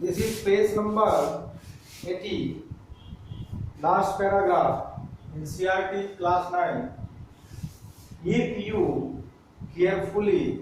This is page number 80, last paragraph in CRT class 9. If you carefully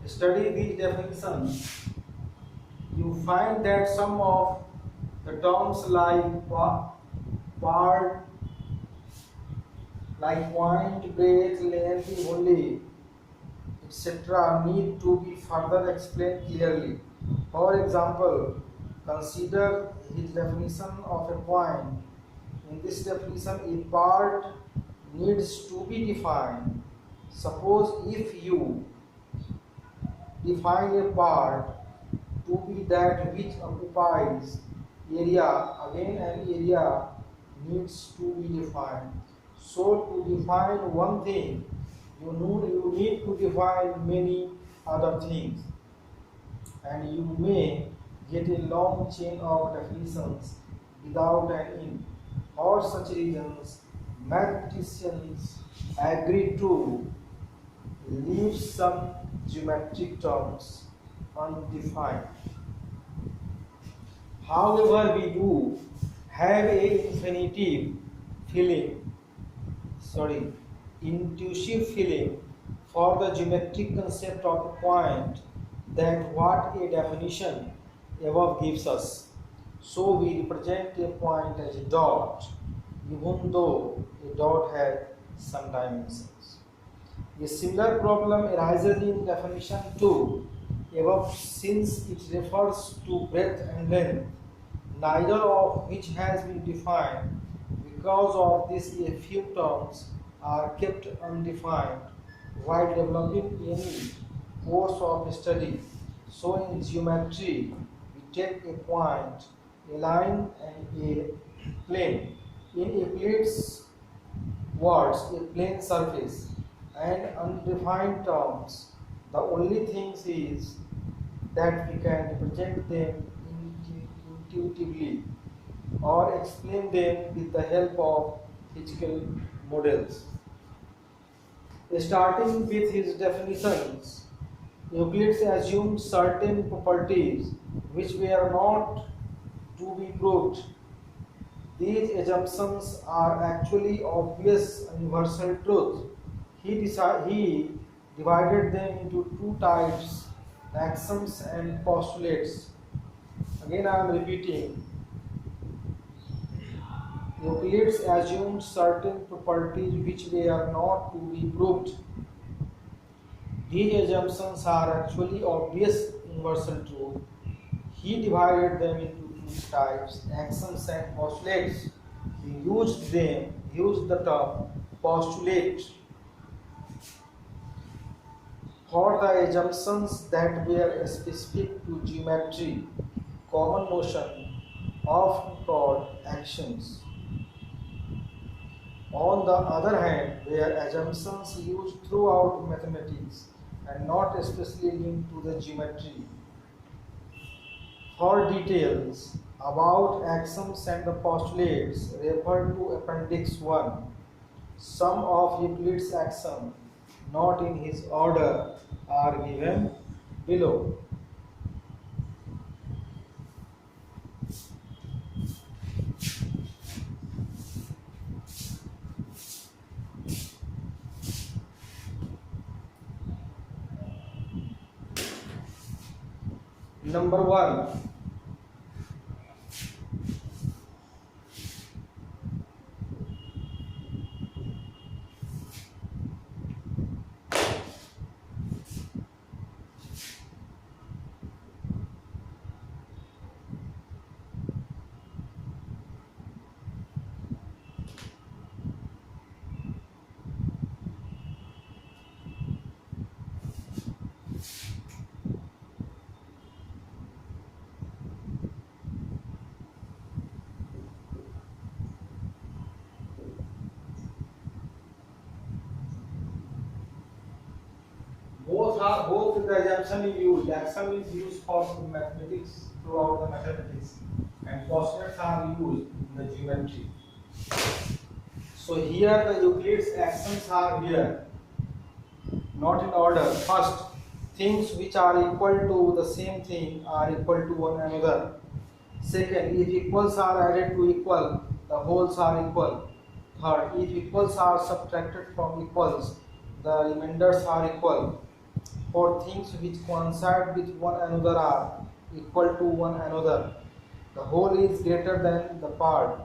study these definitions, you find that some of the terms like part, like point, breadth, length, only, etc. need to be further explained clearly. For example, consider his definition of a point. In this definition, a part needs to be defined. Suppose if you define a part to be that which occupies area, again an area needs to be defined. So to define one thing, you need to define many other things, and you may get a long chain of definitions without an end. For such reasons, mathematicians agree to leave some geometric terms undefined. However, we do have a intuitive feeling for the geometric concept of a point that what a definition above gives us. So we represent a point as a dot, even though a dot has some dimensions. A similar problem arises in definition 2 above, since it refers to breadth and length, neither of which has been defined. Because of this, a few terms are kept undefined while developing any course of study. So in geometry, we take a point, a line, and a plane. In Euclid's words, a plane surface and undefined terms, the only thing is that we can represent them intuitively or explain them with the help of physical models. Starting with his definitions, Euclid assumed certain properties which were not to be proved. These assumptions are actually obvious universal truth. He divided them into two types, axioms and postulates. Again, I am repeating. Euclid assumed certain properties which were not to be proved. These assumptions are actually obvious universal truth. He divided them into two types, axioms and postulates. He used the term postulate for the assumptions that were specific to geometry, common notion, often called axioms. On the other hand, were assumptions used throughout mathematics and not especially linked to the geometry. For details about axioms and the postulates, refer to Appendix 1. Some of Euclid's axioms, not in his order, are given below. Number 1. Both the assumption is used. Axiom is used for mathematics throughout the mathematics, and postulates are used in the geometry. So here the Euclid's axioms are here, not in order. First, things which are equal to the same thing are equal to one another. Second, if equals are added to equal, the wholes are equal. Third, if equals are subtracted from equals, the remainders are equal. For things which coincide with one another are equal to one another. The whole is greater than the part.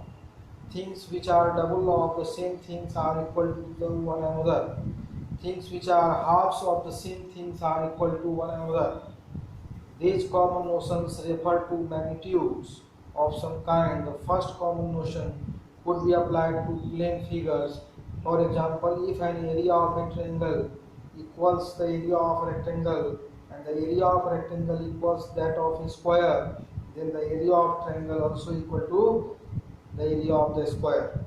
Things which are double of the same things are equal to one another. Things which are halves of the same things are equal to one another. These common notions refer to magnitudes of some kind. The first common notion could be applied to plane figures. For example, if an area of a triangle equals the area of a rectangle and the area of a rectangle equals that of a square, then the area of triangle also equal to the area of the square.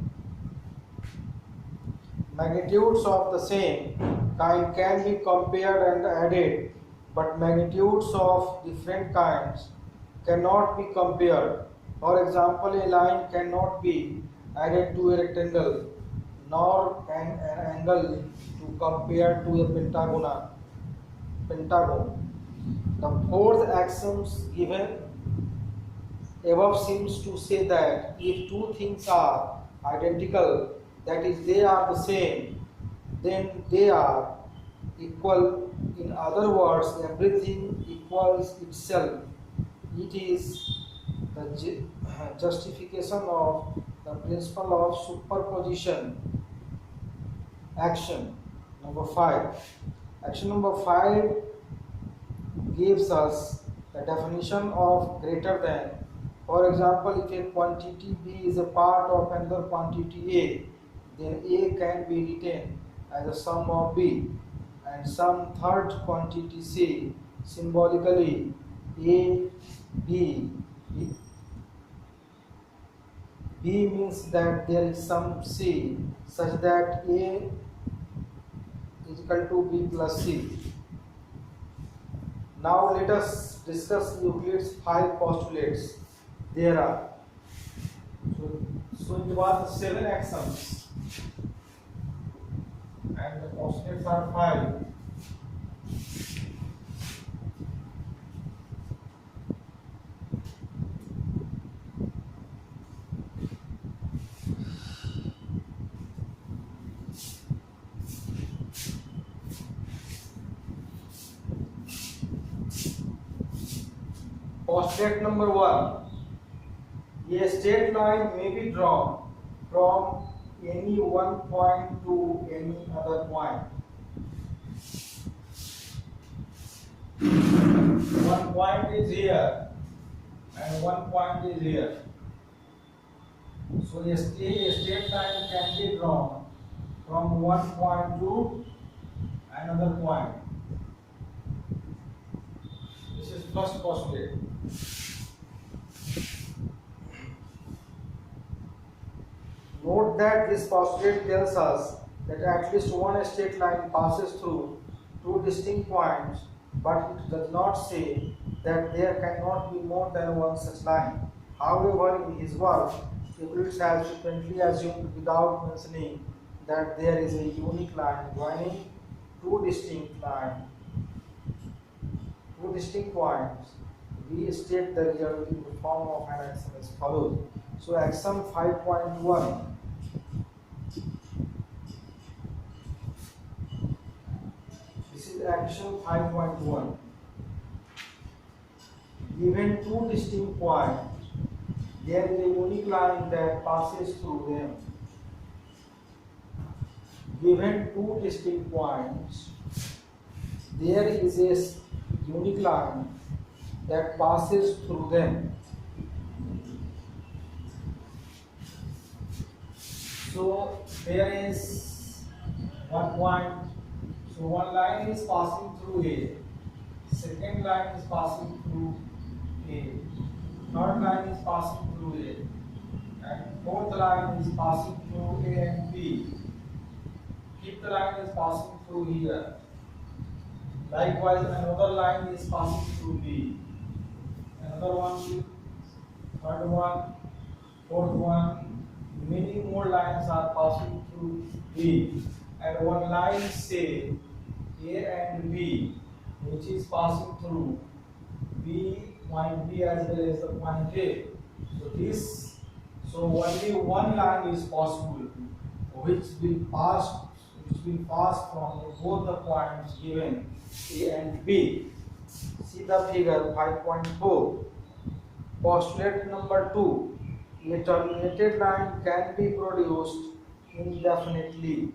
Magnitudes of the same kind can be compared and added, but magnitudes of different kinds cannot be compared. For example, a line cannot be added to a rectangle, nor can an angle to compare to a pentagon. The fourth axiom given above seems to say that if two things are identical, that is, they are the same, then they are equal. In other words, everything equals itself. It is the justification of the principle of superposition. Action number 5. Action number 5 gives us the definition of greater than. For example, if a quantity B is a part of another quantity A, then A can be written as a sum of B, and some third quantity C, symbolically A, B. B means that there is some C such that A is equal to B plus C. Now let us discuss Euclid's 5 postulates. There are so it was 7 axioms and the postulates are 5. Postulate number 1. A straight line may be drawn from any one point to any other point. One point is here and one point is here. So a straight line can be drawn from one point to another point. This is first postulate. Note that this postulate tells us that at least one straight line passes through two distinct points, but it does not say that there cannot be more than one such line. However, in his work, Euclid has frequently assumed without mentioning that there is a unique line joining two distinct points. We state the result in the form of an axiom as follows. So axiom 5.1. This is axiom 5.1. Given two distinct points, there is a unique line that passes through them. Given two distinct points, there is a unique line that passes through them. So there is one point. So one line is passing through A. Second line is passing through A. Third line is passing through A. And fourth line is passing through A and B. Fifth line is passing through here. Likewise, another line is passing through B. Another one, third one, fourth one. Many more lines are passing through B. And one line say A and B, which is passing through B, point B as well as the point A. this, so only one line is possible which will pass from both the points given A and B. See the figure 5.4. Postulate number 2. A terminated line can be produced indefinitely.